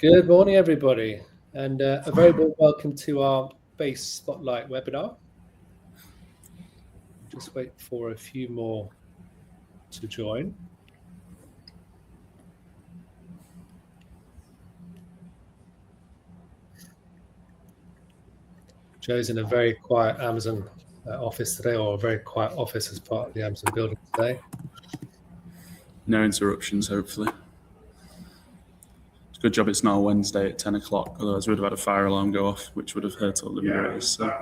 Good morning, everybody, and a very warm welcome to our Base Spotlight webinar. Just wait for a few more to join. Joe's in a very quiet Amazon office today, or a very quiet office as part of the Amazon building today. No interruptions, hopefully. It's a good job it's not a Wednesday at 10 o'clock, otherwise we'd have had a fire alarm go off, which would have hurt all the viewers. So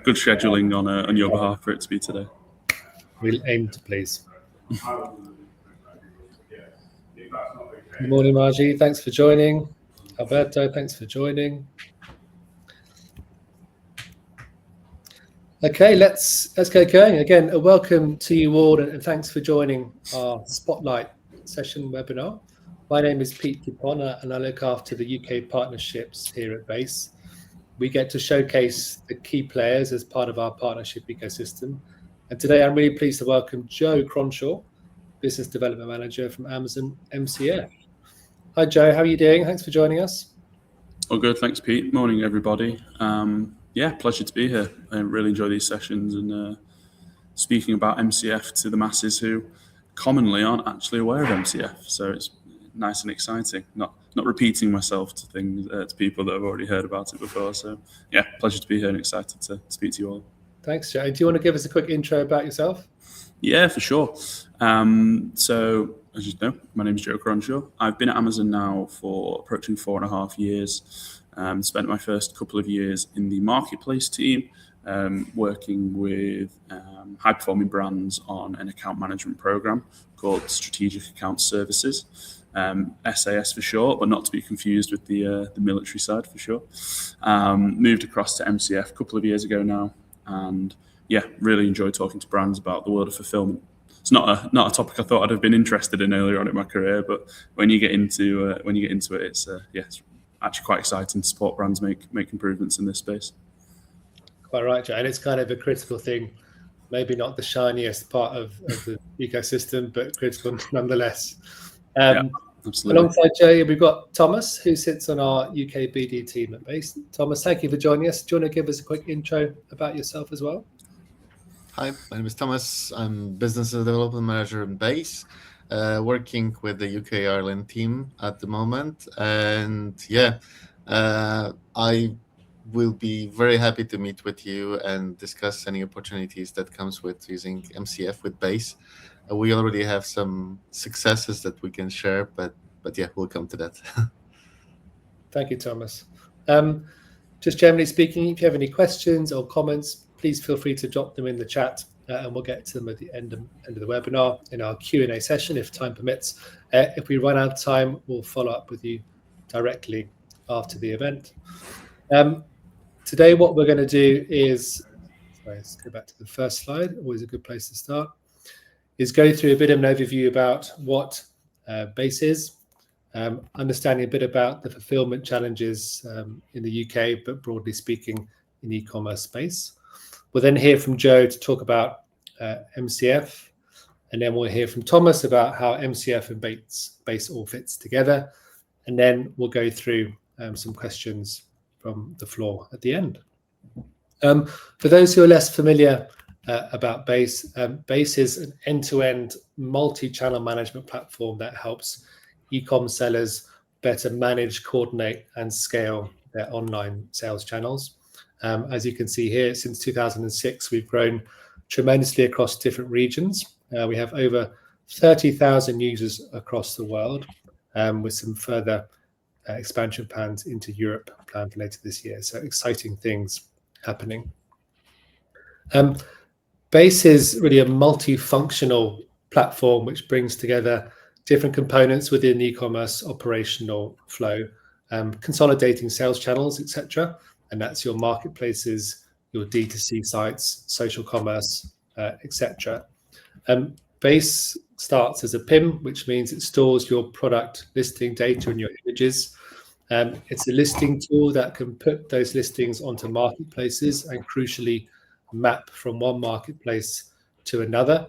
good scheduling on your behalf for it to be today. We'll aim to please. Good morning, Margie. Thanks for joining. Alberto, thanks for joining. Okay, let's get going. Again, a welcome to you all, and thanks for joining our Spotlight session webinar. My name is Pete Dupont, and I look after the UK partnerships here at Base. We get to showcase the key players as part of our partnership ecosystem. And today I'm really pleased to welcome Joe Cronshaw, Business Development Manager from Amazon MCF. Hi, Joe. How are you doing? Thanks for joining us. All good. Thanks, Pete. Morning, everybody. Yeah, pleasure to be here. I really enjoy these sessions and speaking about MCF to the masses who commonly aren't actually aware of MCF. So it's nice and exciting. Not repeating myself to things to people that have already heard about it before. So yeah, pleasure to be here and excited to speak to you all. Thanks, Joe. Do you want to give us a quick intro about yourself? Yeah, for sure. So as you know, my name is Joe Cronshaw. I've been at Amazon now for approaching 4.5 years. Spent my first couple of years in the marketplace team, working with high-performing brands on an account management program called Strategic Account Services, SAS for short, but not to be confused with the military side for sure. Moved across to MCF a couple of years ago now, and yeah, really enjoy talking to brands about the world of fulfillment. It's not a topic I thought I'd have been interested in earlier on in my career, but when you get into it, it's it's actually quite exciting to support brands make improvements in this space. Quite right, Joe. And it's kind of a critical thing, maybe not the shiniest part of the ecosystem, but critical nonetheless. Yeah, absolutely. Alongside Joe, we've got Thomas, who sits on our UK BD team at Base. Thomas, thank you for joining us. Do you want to give us a quick intro about yourself as well? Hi, my name is Thomas. I'm Business Development Manager in Base, working with the UK Ireland team at the moment. And yeah, I will be very happy to meet with you and discuss any opportunities that comes with using MCF with Base. We already have some successes that we can share, but yeah, we'll come to that. Thank you, Thomas. Just generally speaking, if you have any questions or comments, please feel free to drop them in the chat, and we'll get to them at the end of the webinar in our Q&A session, if time permits. If we run out of time, we'll follow up with you directly after the event. Today, what we're going to do is, let's go back to the first slide, always a good place to start, is go through a bit of an overview about what Base is, understanding a bit about the fulfillment challenges in the UK, but broadly speaking, in the e-commerce space. We'll then hear from Joe to talk about MCF, and then we'll hear from Thomas about how MCF and Base all fits together, and then we'll go through some questions from the floor at the end. For those who are less familiar about Base, Base is an end-to-end multi-channel management platform that helps e-com sellers better manage, coordinate, and scale their online sales channels. As you can see here, since 2006, we've grown tremendously across different regions. We have over 30,000 users across the world, with some further expansion plans into Europe planned for later this year. So exciting things happening. Base is really a multifunctional platform which brings together different components within the e-commerce operational flow, consolidating sales channels, etc. And that's your marketplaces, your D2C sites, social commerce, etc. Base starts as a PIM, which means it stores your product listing data and your images. It's a listing tool that can put those listings onto marketplaces and crucially map from one marketplace to another.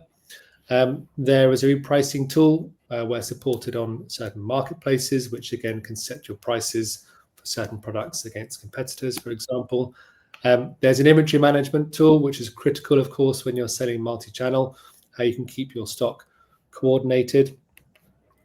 There is a repricing tool where supported on certain marketplaces, which again can set your prices for certain products against competitors, for example. There's an inventory management tool, which is critical, of course, when you're selling multi-channel, how you can keep your stock coordinated.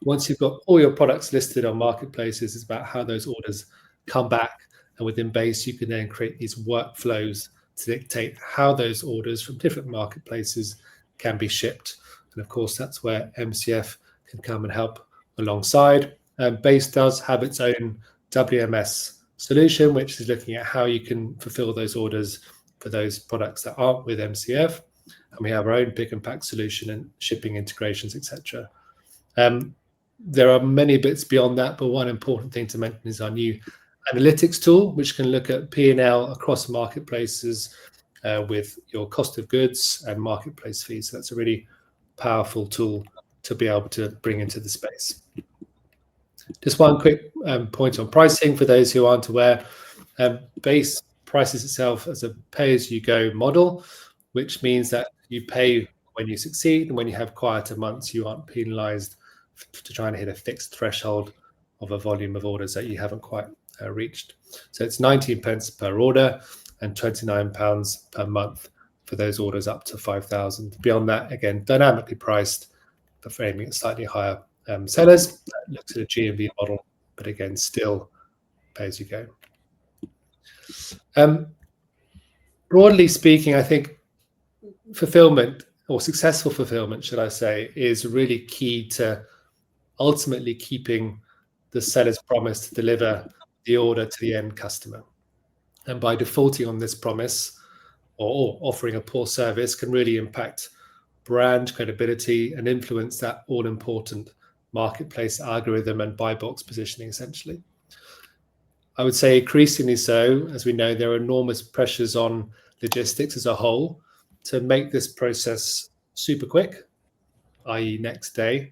Once you've got all your products listed on marketplaces, it's about how those orders come back. And within Base, you can then create these workflows to dictate how those orders from different marketplaces can be shipped. And of course, that's where MCF can come and help alongside. Base does have its own WMS solution, which is looking at how you can fulfill those orders for those products that aren't with MCF. And we have our own pick and pack solution and shipping integrations, etc. There are many bits beyond that, but one important thing to mention is our new analytics tool, which can look at P&L across marketplaces with your cost of goods and marketplace fees. So that's a really powerful tool to be able to bring into the space. Just one quick point on pricing for those who aren't aware. Base prices itself as a pay-as-you-go model, which means that you pay when you succeed, and when you have quieter months, you aren't penalized to try and hit a fixed threshold of a volume of orders that you haven't quite reached. So it's 19 pence per order and £29 per month for those orders up to 5,000. Beyond that, again, dynamically priced, but for aiming at slightly higher sellers. That looks at a GMV model, but again, still pay as you go. Broadly speaking, I think fulfillment, or successful fulfillment, should I say, is really key to ultimately keeping the seller's promise to deliver the order to the end customer. And by defaulting on this promise or offering a poor service can really impact brand credibility and influence that all-important marketplace algorithm and buy box positioning, essentially. I would say increasingly so, as we know, there are enormous pressures on logistics as a whole to make this process super quick, i.e. next day,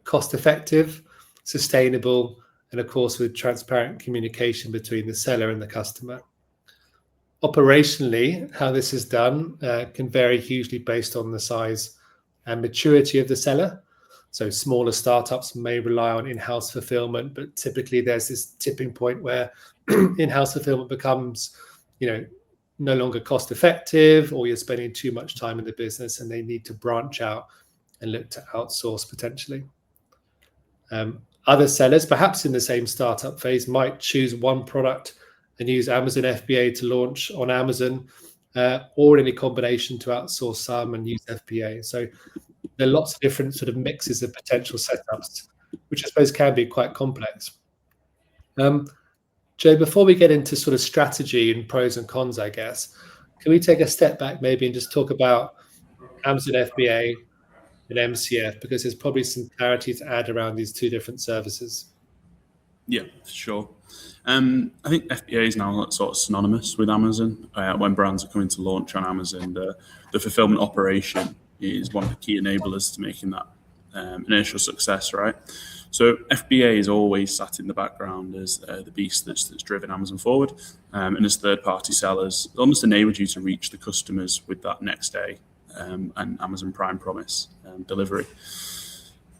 cost effective, sustainable, and of course with transparent communication between the seller and the customer. Operationally, how this is done can vary hugely based on the size and maturity of the seller. So smaller startups may rely on in-house fulfillment, but typically there's this tipping point where in-house fulfillment becomes, no longer cost effective, or you're spending too much time in the business and they need to branch out and look to outsource potentially. Other sellers, perhaps in the same startup phase, might choose one product and use Amazon FBA to launch on Amazon, or in a combination to outsource some and use FBA. So there are lots of different sort of mixes of potential setups, which I suppose can be quite complex. Joe, before we get into sort of strategy and pros and cons, I guess, can we take a step back maybe and just talk about Amazon FBA and MCF, because there's probably some clarity to add around these two different services. Yeah, for sure. I think FBA is now sort of synonymous with Amazon. When brands are coming to launch on Amazon, the fulfillment operation is one of the key enablers to making that initial success, right? So FBA is always sat in the background as the beast that's driven Amazon forward, and as third-party sellers, it almost enabled you to reach the customers with that next day and Amazon Prime promise delivery.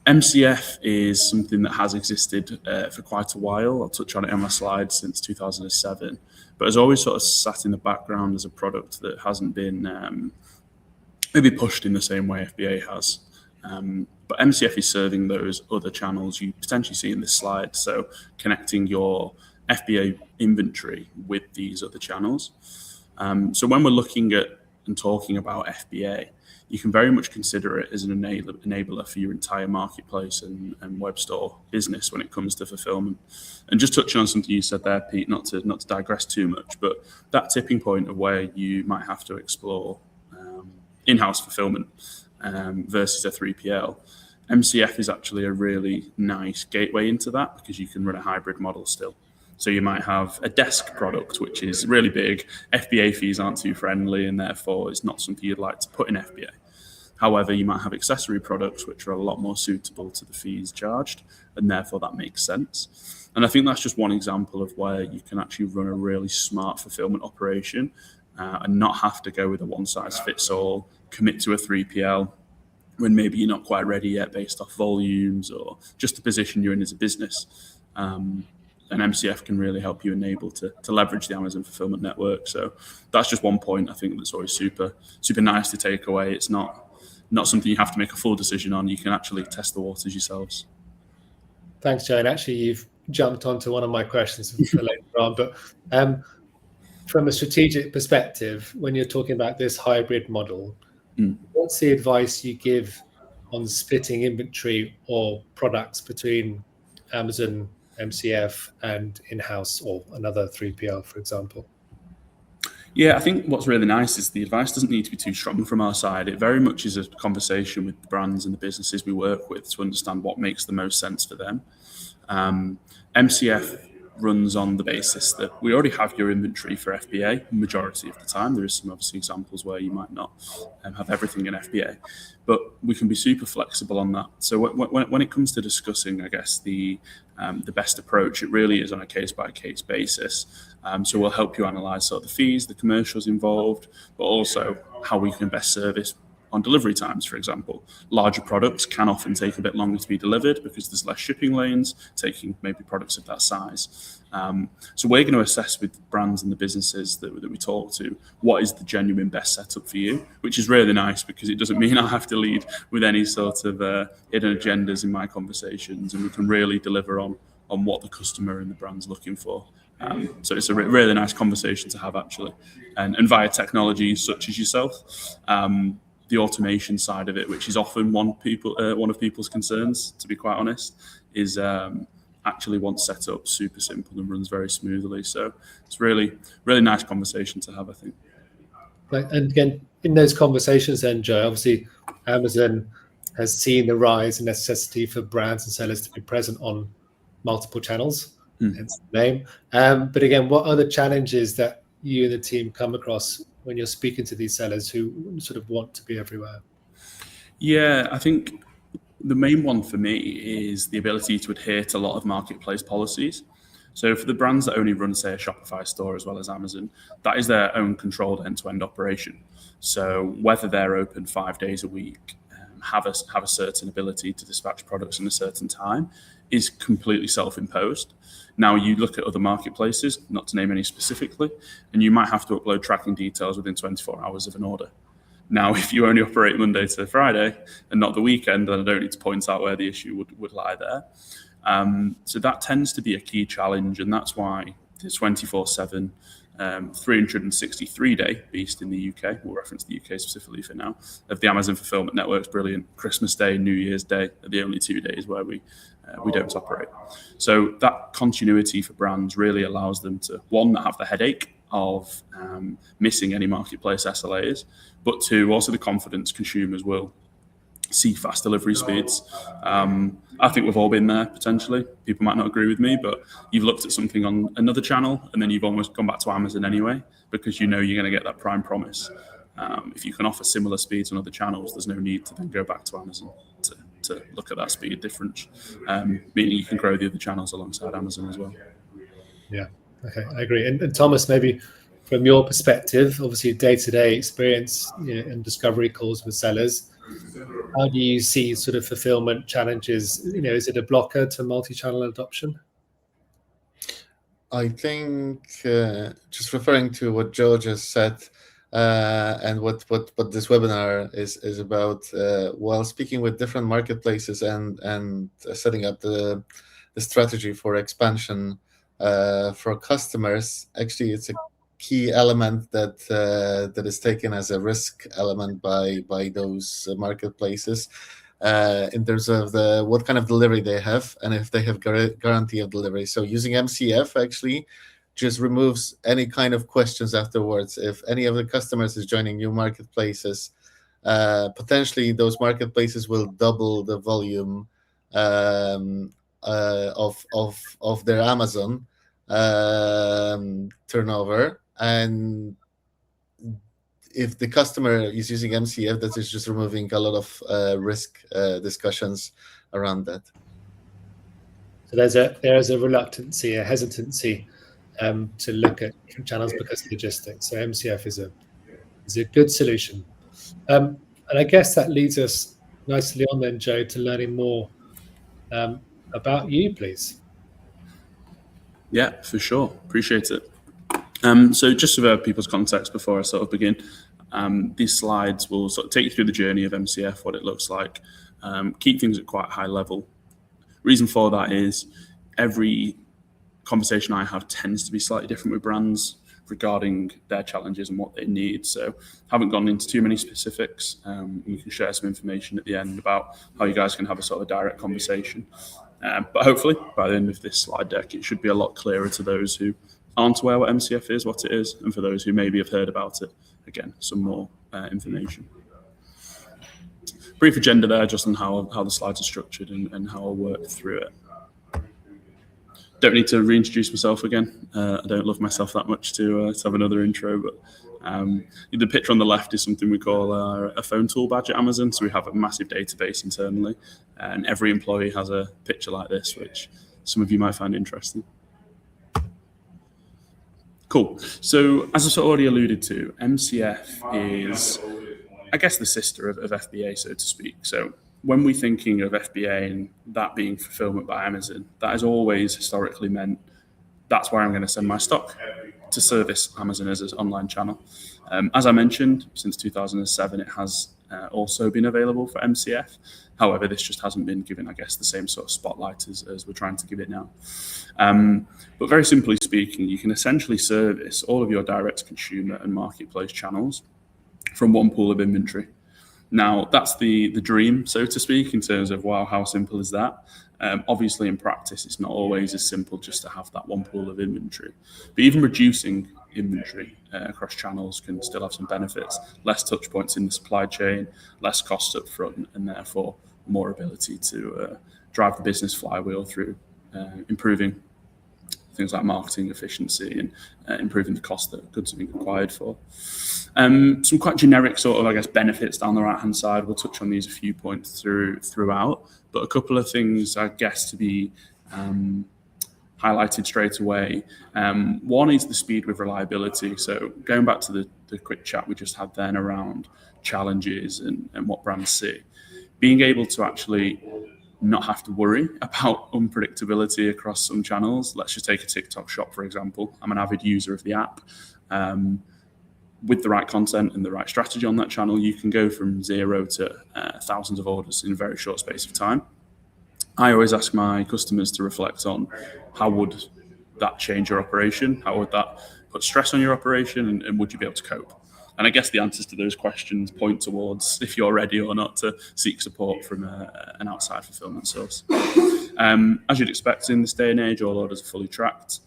MCF is something that has existed for quite a while. I'll touch on it on my slides since 2007, but has always sort of sat in the background as a product that hasn't been maybe pushed in the same way FBA has. But MCF is serving those other channels you potentially see in this slide. So connecting your FBA inventory with these other channels. So when we're looking at and talking about FBA, you can very much consider it as an enabler for your entire marketplace and web store business when it comes to fulfillment. And just touching on something you said there, Pete, not to digress too much, but that tipping point of where you might have to explore in-house fulfillment versus a 3PL, MCF is actually a really nice gateway into that, because you can run a hybrid model still. So you might have a desk product, which is really big. FBA fees aren't too friendly, and therefore it's not something you'd like to put in FBA. However, you might have accessory products, which are a lot more suitable to the fees charged, and therefore that makes sense. And I think that's just one example of where you can actually run a really smart fulfillment operation and not have to go with a one-size-fits-all, commit to a 3PL, when maybe you're not quite ready yet based off volumes or just the position you're in as a business. And MCF can really help you enable to leverage the Amazon fulfillment network. So that's just one point I think that's always super nice to take away. It's not something you have to make a full decision on. You can actually test the waters yourselves. Thanks, Joe. And actually, you've jumped onto one of my questions for later on. But from a strategic perspective, when you're talking about this hybrid model, what's the advice you give on splitting inventory or products between Amazon, MCF, and in-house or another 3PL, for example? Yeah, I think what's really nice is the advice doesn't need to be too strong from our side. It very much is a conversation with the brands and the businesses we work with to understand what makes the most sense for them. MCF runs on the basis that we already have your inventory for FBA majority of the time. There is some obviously examples where you might not have everything in FBA, but we can be super flexible on that. So when it comes to discussing, I guess, the best approach, it really is on a case-by-case basis. So we'll help you analyse sort of the fees, the commercials involved, but also how we can best service on delivery times, for example. Larger products can often take a bit longer to be delivered because there's less shipping lanes taking maybe products of that size. So we're going to assess with brands and the businesses that we talk to what is the genuine best setup for you, which is really nice because it doesn't mean I have to lead with any sort of hidden agendas in my conversations, and we can really deliver on what the customer and the brand's looking for. So it's a really nice conversation to have, actually, and via technologies such as yourself. The automation side of it, which is often one of people's concerns, to be quite honest, is actually once set up super simple and runs very smoothly. So it's really nice conversation to have, I think. Right. And again, in those conversations then, Joe, obviously Amazon has seen the rise in necessity for brands and sellers to be present on multiple channels, hence the name. But again, what are the challenges that you and the team come across when you're speaking to these sellers who sort of want to be everywhere? Yeah, I think the main one for me is the ability to adhere to a lot of marketplace policies. So for the brands that only run, say, a Shopify store as well as Amazon, that is their own controlled end-to-end operation. So whether they're open 5 days a week, have a certain ability to dispatch products in a certain time is completely self-imposed. Now, you look at other marketplaces, not to name any specifically, and you might have to upload tracking details within 24 hours of an order. Now, if you only operate Monday to Friday and not the weekend, then I don't need to point out where the issue would lie there. So that tends to be a key challenge, and that's why the 24/7, 363-day beast in the UK, we'll reference the UK specifically for now, of the Amazon Fulfilment Network's brilliant. Christmas Day, New Year's Day are the only 2 days where we don't operate. So that continuity for brands really allows them to, one, not have the headache of missing any marketplace SLAs, but two, also the confidence consumers will see fast delivery speeds. I think we've all been there potentially. People might not agree with me, but you've looked at something on another channel and then you've almost gone back to Amazon anyway because you know you're going to get that prime promise. If you can offer similar speeds on other channels, there's no need to then go back to Amazon to look at that speed difference, meaning you can grow the other channels alongside Amazon as well. Yeah, okay, I agree. And Thomas, maybe from your perspective, obviously day-to-day experience and discovery calls with sellers, how do you see sort of fulfillment challenges? Is it a blocker to multi-channel adoption? I think just referring to what Joe just said and what this webinar is about, while speaking with different marketplaces and setting up the strategy for expansion for customers, actually it's a key element that is taken as a risk element by those marketplaces in terms of what kind of delivery they have and if they have guarantee of delivery. So using MCF actually just removes any kind of questions afterwards. If any of the customers is joining new marketplaces, potentially those marketplaces will double the volume of their Amazon turnover. And if the customer is using MCF, that is just removing a lot of risk discussions around that. So there is a reluctancy, a hesitancy to look at different channels because of logistics. So MCF is a good solution. And I guess that leads us nicely on then, Joe, to learning more about you, please. Yeah, for sure. Appreciate it. So just for people's context before I sort of begin, these slides will sort of take you through the journey of MCF, what it looks like, keep things at quite a high level. Reason for that is every conversation I have tends to be slightly different with brands regarding their challenges and what they need. So haven't gone into too many specifics. We can share some information at the end about how you guys can have a sort of direct conversation. But hopefully by the end of this slide deck, it should be a lot clearer to those who aren't aware what MCF is, what it is, and for those who maybe have heard about it, again, some more information. Brief agenda there, just on how the slides are structured and how I'll work through it. Don't need to reintroduce myself again. I don't love myself that much to have another intro, but the picture on the left is something we call a phone tool badge at Amazon. So we have a massive database internally, and every employee has a picture like this, which some of you might find interesting. Cool. So as I sort of already alluded to, MCF is, I guess, the sister of FBA, so to speak. So when we're thinking of FBA and that being fulfillment by Amazon, that has always historically meant that's where I'm going to send my stock to service Amazon as an online channel. As I mentioned, since 2007, it has also been available for MCF. However, this just hasn't been given, I guess, the same sort of spotlight as we're trying to give it now. But very simply speaking, you can essentially service all of your direct consumer and marketplace channels from one pool of inventory. Now, that's the dream, so to speak, in terms of, wow, how simple is that? Obviously, in practice, it's not always as simple just to have that one pool of inventory. But even reducing inventory across channels can still have some benefits. Less touch points in the supply chain, less costs up front, and therefore more ability to drive the business flywheel through improving things like marketing efficiency and improving the cost that goods are being acquired for. Some quite generic sort of, I guess, benefits down the right-hand side. We'll touch on these a few points throughout, but a couple of things, I guess, to be highlighted straight away. One is the speed with reliability. So going back to the quick chat we just had then around challenges and what brands see, being able to actually not have to worry about unpredictability across some channels. Let's just take a TikTok shop, for example. I'm an avid user of the app. With the right content and the right strategy on that channel, you can go from 0 to thousands of orders in a very short space of time. I always ask my customers to reflect on how would that change your operation? How would that put stress on your operation? And would you be able to cope? And I guess the answers to those questions point towards if you're ready or not to seek support from an outside fulfillment source. As you'd expect in this day and age, all orders are fully tracked.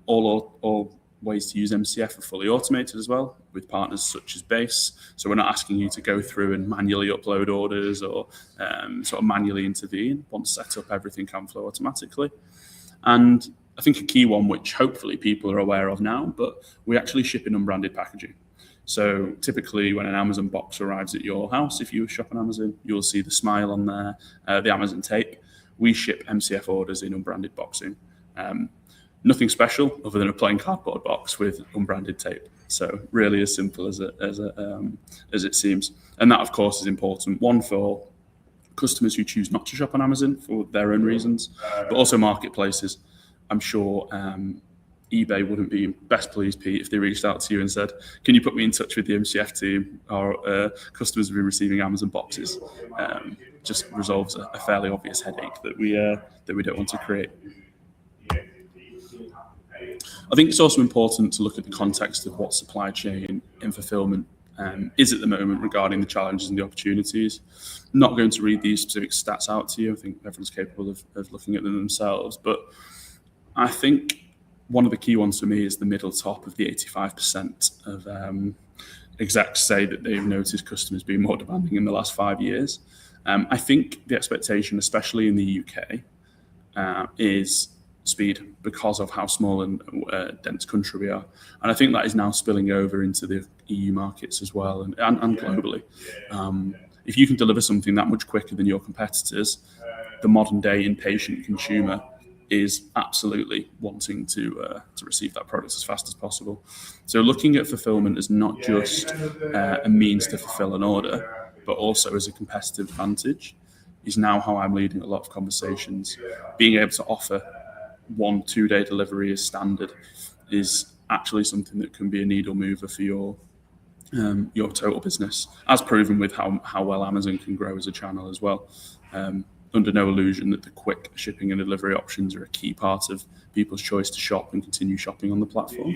All ways to use MCF are fully automated as well with partners such as Base. So we're not asking you to go through and manually upload orders or sort of manually intervene. Once set up, everything can flow automatically. And I think a key one, which hopefully people are aware of now, but we actually ship in unbranded packaging. So typically when an Amazon box arrives at your house, if you shop on Amazon, you'll see the smile on there, the Amazon tape. We ship MCF orders in unbranded boxing. Nothing special other than a plain cardboard box with unbranded tape. So really as simple as it seems. And that, of course, is important. One, for customers who choose not to shop on Amazon for their own reasons, but also marketplaces. I'm sure eBay wouldn't be best pleased, Pete, if they reached out to you and said, can you put me in touch with the MCF team? Our customers have been receiving Amazon boxes. Just resolves a fairly obvious headache that we don't want to create. I think it's also important to look at the context of what supply chain and fulfillment is at the moment regarding the challenges and the opportunities. I'm not going to read these specific stats out to you. I think everyone's capable of looking at them themselves. But I think one of the key ones for me is the middle top of the 85% of execs say that they've noticed customers being more demanding in the last 5 years. I think the expectation, especially in the UK, is speed because of how small and dense country we are. And I think that is now spilling over into the EU markets as well and globally. If you can deliver something that much quicker than your competitors, the modern day impatient consumer is absolutely wanting to receive that product as fast as possible. So looking at fulfillment as not just a means to fulfill an order, but also as a competitive advantage, is now how I'm leading a lot of conversations. Being able to offer 1-2 day delivery as standard is actually something that can be a needle mover for your total business, as proven with how well Amazon can grow as a channel as well. Under no illusion that the quick shipping and delivery options are a key part of people's choice to shop and continue shopping on the platform.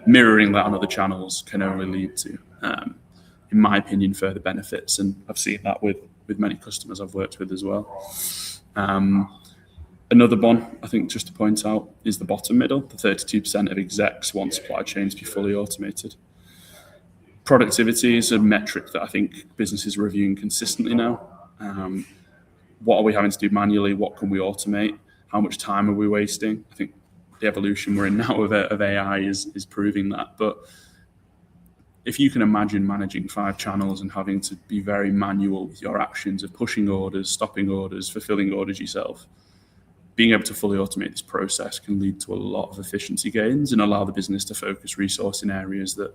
Mirroring that on other channels can only lead to, in my opinion, further benefits, and I've seen that with many customers I've worked with as well. Another one, I think, just to point out, is the bottom middle. The 32% of execs want supply chains to be fully automated. Productivity is a metric that I think businesses are reviewing consistently now. What are we having to do manually? What can we automate? How much time are we wasting? I think the evolution we're in now of AI is proving that. But if you can imagine managing 5 channels and having to be very manual with your actions of pushing orders, stopping orders, fulfilling orders yourself, being able to fully automate this process can lead to a lot of efficiency gains and allow the business to focus resource in areas that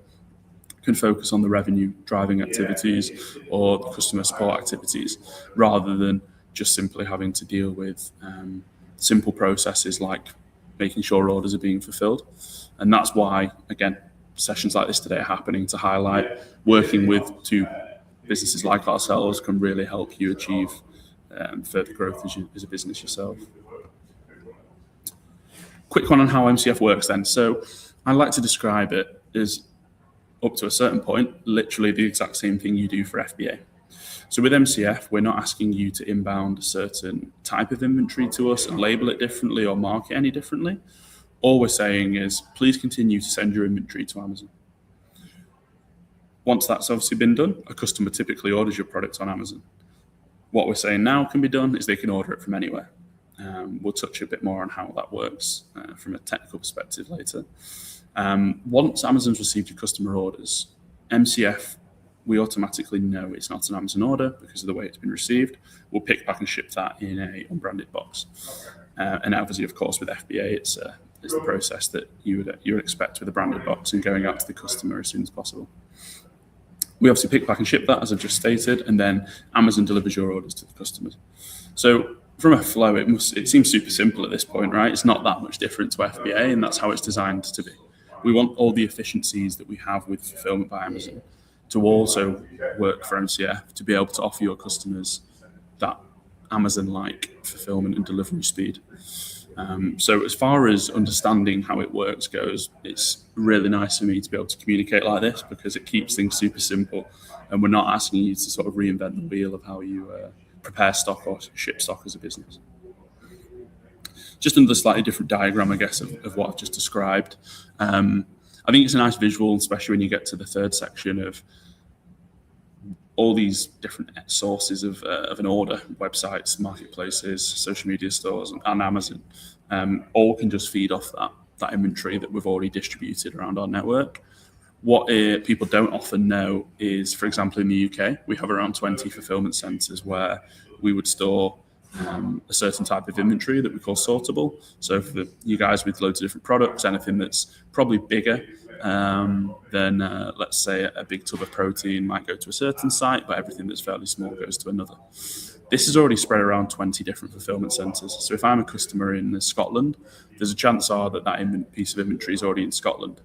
can focus on the revenue driving activities or the customer support activities, rather than just simply having to deal with simple processes like making sure orders are being fulfilled. And that's why, again, sessions like this today are happening to highlight working with 2 businesses like ourselves can really help you achieve further growth as a business yourself. Quick one on how MCF works then. So I like to describe it as, up to a certain point, literally the exact same thing you do for FBA. So with MCF, we're not asking you to inbound a certain type of inventory to us and label it differently or mark it any differently. All we're saying is, please continue to send your inventory to Amazon. Once that's obviously been done, a customer typically orders your product on Amazon. What we're saying now can be done is they can order it from anywhere. We'll touch a bit more on how that works from a technical perspective later. Once Amazon's received your customer orders, MCF, we automatically know it's not an Amazon order because of the way it's been received. We'll pick, pack and ship that in a unbranded box. And obviously, of course, with FBA, it's the process that you would expect with a branded box and going out to the customer as soon as possible. We obviously pick, pack and ship that, as I've just stated, and then Amazon delivers your orders to the customers. So from a flow, it seems super simple at this point, right? It's not that much different to FBA, and that's how it's designed to be. We want all the efficiencies that we have with Fulfilment by Amazon to also work for MCF, to be able to offer your customers that Amazon-like fulfillment and delivery speed. So as far as understanding how it works goes, it's really nice for me to be able to communicate like this because it keeps things super simple, and we're not asking you to sort of reinvent the wheel of how you prepare stock or ship stock as a business. Just another slightly different diagram, I guess, of what I've just described. I think it's a nice visual, especially when you get to the third section of all these different sources of an order, websites, marketplaces, social media stores, and Amazon, all can just feed off that inventory that we've already distributed around our network. What people don't often know is, for example, in the UK, we have around 20 fulfillment centres where we would store a certain type of inventory that we call sortable. So for you guys with loads of different products, anything that's probably bigger than, let's say, a big tub of protein might go to a certain site, but everything that's fairly small goes to another. This is already spread around 20 different fulfillment centres. So if I'm a customer in Scotland, there's a chance that piece of inventory is already in Scotland.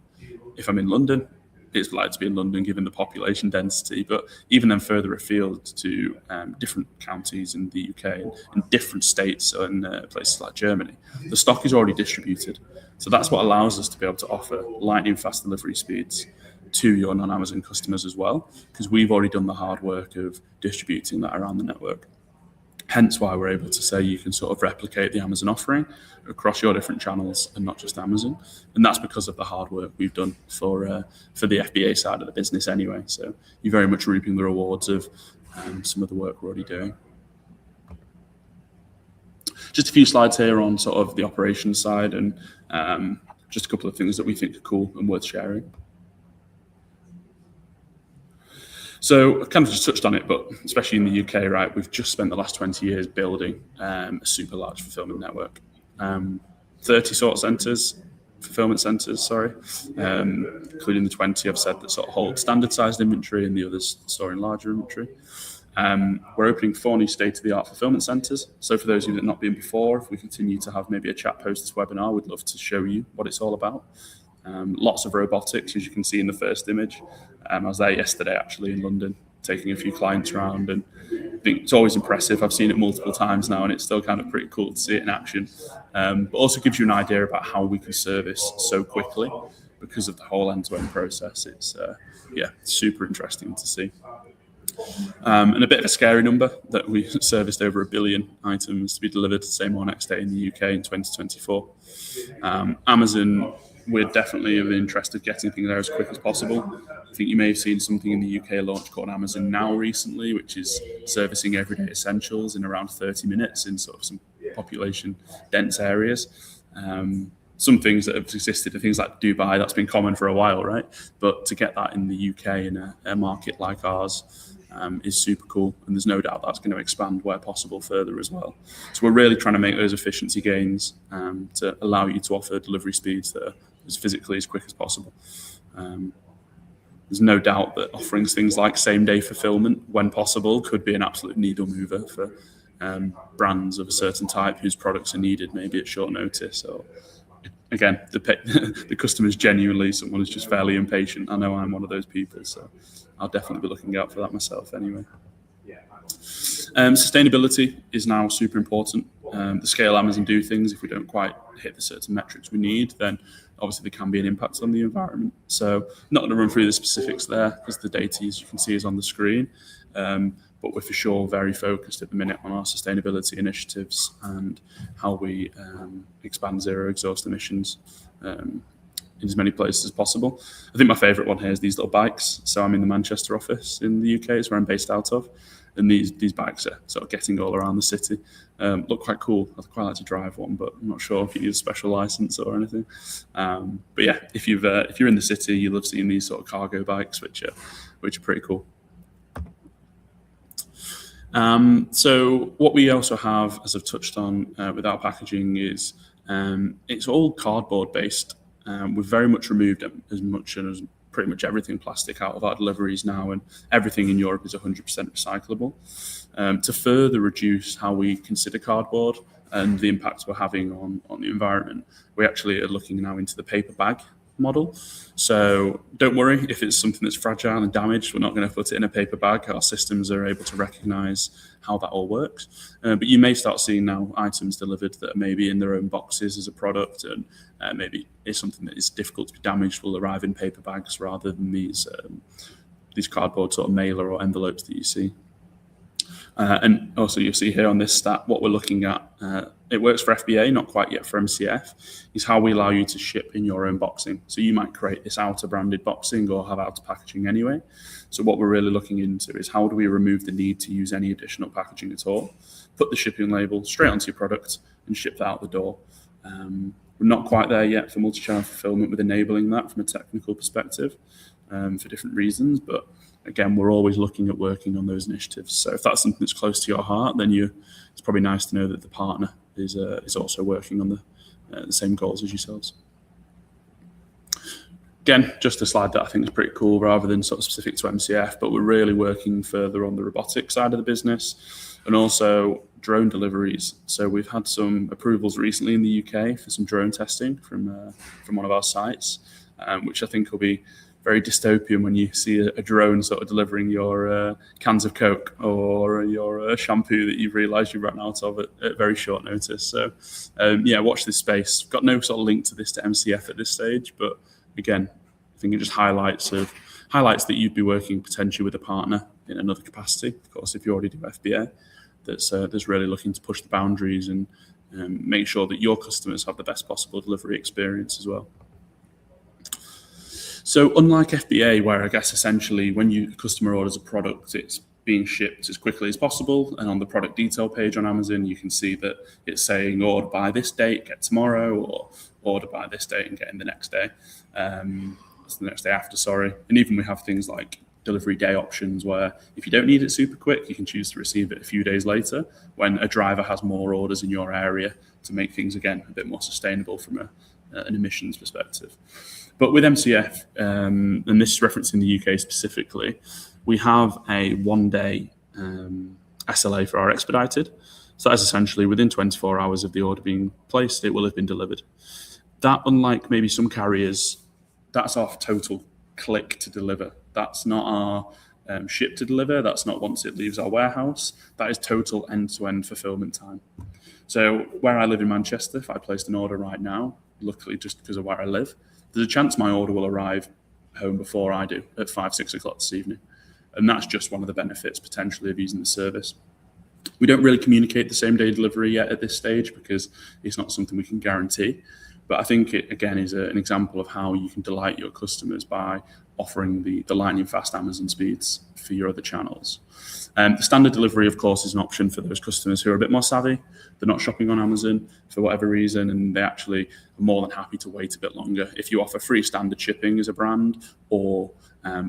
If I'm in London, it's likely to be in London given the population density, but even then further afield to different counties in the UK and different states and places like Germany, the stock is already distributed. So that's what allows us to be able to offer lightning fast delivery speeds to your non-Amazon customers as well, because we've already done the hard work of distributing that around the network. Hence why we're able to say you can sort of replicate the Amazon offering across your different channels and not just Amazon. And that's because of the hard work we've done for the FBA side of the business anyway. So you're very much reaping the rewards of some of the work we're already doing. Just a few slides here on sort of the operations side and just a couple of things that we think are cool and worth sharing. So I've kind of just touched on it, but especially in the UK, right, we've just spent the last 20 years building a super large fulfillment network. 30 fulfillment centres, including the 20 I've said that sort of hold standard sized inventory and the others storing larger inventory. We're opening 4 new state-of-the-art fulfillment centres. So for those of you that have not been before, if we continue to have maybe a chat post this webinar, we'd love to show you what it's all about. Lots of robotics, as you can see in the first image. I was there yesterday, actually, in London, taking a few clients around, and I think it's always impressive. I've seen it multiple times now, and it's still kind of pretty cool to see it in action. But also gives you an idea about how we can service so quickly because of the whole end-to-end process. It's super interesting to see. And a bit of a scary number that we serviced over 1 billion items to be delivered the same or next day in the UK in 2024. Amazon, we're definitely of interest of getting things there as quick as possible. I think you may have seen something in the UK launch called Amazon Now recently, which is servicing everyday essentials in around 30 minutes in sort of some population dense areas. Some things that have existed are things like Dubai, that's been common for a while, right? But to get that in the UK in a market like ours is super cool. And there's no doubt that's going to expand where possible further as well. So we're really trying to make those efficiency gains to allow you to offer delivery speeds that are as physically as quick as possible. There's no doubt that offering things like same-day fulfillment, when possible, could be an absolute needle mover for brands of a certain type whose products are needed maybe at short notice. Or again, the customer's genuinely someone who's just fairly impatient. I know I'm one of those people, so I'll definitely be looking out for that myself anyway. Sustainability is now super important. The scale Amazon do things, if we don't quite hit the certain metrics we need, then obviously there can be an impact on the environment. So not going to run through the specifics there because the data, as you can see, is on the screen. But we're for sure very focused at the minute on our sustainability initiatives and how we expand zero exhaust emissions in as many places as possible. I think my favourite one here is these little bikes. So I'm in the Manchester office in the UK, it's where I'm based out of. And these bikes are sort of getting all around the city. Look quite cool. I'd quite like to drive one, but I'm not sure if you need a special license or anything. But yeah, if you're in the city, you'll have seen these sort of cargo bikes, which are pretty cool. So what we also have, as I've touched on with our packaging, is it's all cardboard based. We've very much removed as much as pretty much everything plastic out of our deliveries now, and everything in Europe is 100% recyclable. To further reduce how we consider cardboard and the impact we're having on the environment, we actually are looking now into the paper bag model. So don't worry if it's something that's fragile and damaged, we're not going to put it in a paper bag. Our systems are able to recognize how that all works. But you may start seeing now items delivered that are maybe in their own boxes as a product, and maybe it's something that is difficult to be damaged will arrive in paper bags rather than these cardboard sort of mailer or envelopes that you see. And also you'll see here on this stat, what we're looking at, it works for FBA, not quite yet for MCF, is how we allow you to ship in your own boxing. So you might create this outer branded boxing or have outer packaging anyway. So what we're really looking into is how do we remove the need to use any additional packaging at all, put the shipping label straight onto your product and ship that out the door. We're not quite there yet for multi-channel fulfillment with enabling that from a technical perspective for different reasons, but again, we're always looking at working on those initiatives. So if that's something that's close to your heart, then it's probably nice to know that the partner is also working on the same goals as yourselves. Again, just a slide that I think is pretty cool rather than sort of specific to MCF, but we're really working further on the robotic side of the business and also drone deliveries. So we've had some approvals recently in the UK for some drone testing from one of our sites, which I think will be very dystopian when you see a drone sort of delivering your cans of Coke or your shampoo that you've realised you ran out of at very short notice. So watch this space. Got no sort of link to this to MCF at this stage, but again, I think it just highlights that you'd be working potentially with a partner in another capacity. Of course, if you already do FBA, that's really looking to push the boundaries and make sure that your customers have the best possible delivery experience as well. So unlike FBA, where I guess essentially when a customer orders a product, it's being shipped as quickly as possible. And on the product detail page on Amazon, you can see that it's saying order by this date, get tomorrow, or order by this date and get in the next day. It's the next day after, sorry. And even we have things like delivery day options where if you don't need it super quick, you can choose to receive it a few days later when a driver has more orders in your area to make things, again, a bit more sustainable from an emissions perspective. But with MCF, and this is referencing the UK specifically, we have a one-day SLA for our expedited. So that is essentially within 24 hours of the order being placed, it will have been delivered. That, unlike maybe some carriers, that's our total click to deliver. That's not our ship to deliver. That's not once it leaves our warehouse. That is total end-to-end fulfillment time. So where I live in Manchester, if I placed an order right now, luckily just because of where I live, there's a chance my order will arrive home before I do at 5, 6 o'clock this evening. And that's just one of the benefits potentially of using the service. We don't really communicate the same day delivery yet at this stage because it's not something we can guarantee. But I think it, again, is an example of how you can delight your customers by offering the lightning fast Amazon speeds for your other channels. The standard delivery, of course, is an option for those customers who are a bit more savvy. They're not shopping on Amazon for whatever reason, and they actually are more than happy to wait a bit longer. If you offer free standard shipping as a brand, or a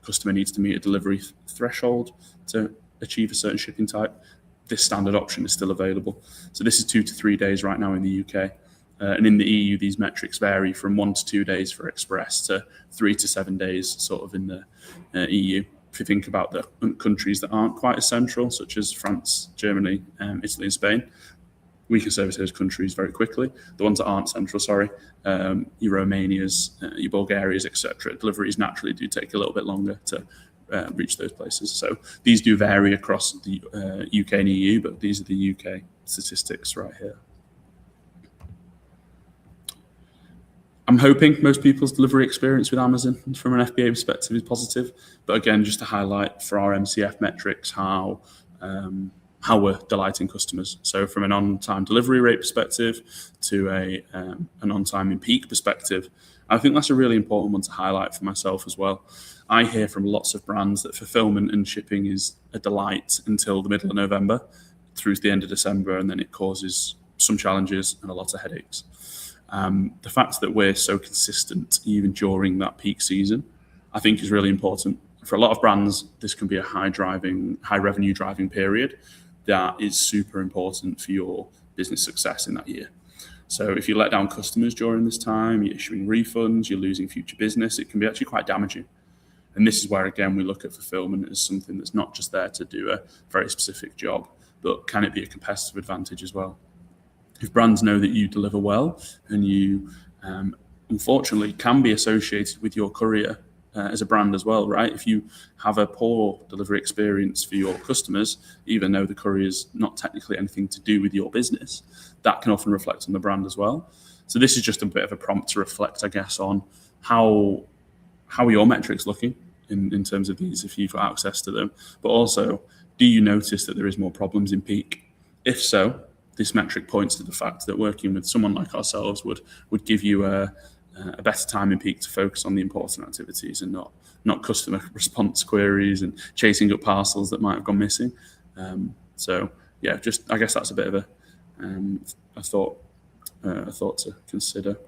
customer needs to meet a delivery threshold to achieve a certain shipping type, this standard option is still available. So this is 2 to 3 days right now in the UK. And in the EU, these metrics vary from 1 to 2 days for express to 3 to 7 days sort of in the EU. If you think about the countries that aren't quite as central, such as France, Germany, Italy and Spain, we can service those countries very quickly. The ones that aren't central, your Romanias, your Bulgarias, etc., deliveries naturally do take a little bit longer to reach those places. So these do vary across the UK and EU, but these are the UK statistics right here. I'm hoping most people's delivery experience with Amazon from an FBA perspective is positive. But again, just to highlight for our MCF metrics how we're delighting customers. So from an on-time delivery rate perspective to an on-time in peak perspective, I think that's a really important one to highlight for myself as well. I hear from lots of brands that fulfillment and shipping is a delight until the middle of November through to the end of December, and then it causes some challenges and a lot of headaches. The fact that we're so consistent even during that peak season, I think is really important. For a lot of brands, this can be a high revenue driving period that is super important for your business success in that year. So if you let down customers during this time, you're issuing refunds, you're losing future business, it can be actually quite damaging. And this is where, again, we look at fulfillment as something that's not just there to do a very specific job, but can it be a competitive advantage as well? If brands know that you deliver well and you, unfortunately, can be associated with your courier as a brand as well, right? If you have a poor delivery experience for your customers, even though the courier is not technically anything to do with your business, that can often reflect on the brand as well. So this is just a bit of a prompt to reflect, I guess, on how are your metrics looking in terms of these, if you've got access to them, but also, do you notice that there is more problems in peak? If so, this metric points to the fact that working with someone like ourselves would give you a better time in peak to focus on the important activities and not customer response queries and chasing up parcels that might have gone missing. So yeah, just I guess that's a bit of a thought to consider.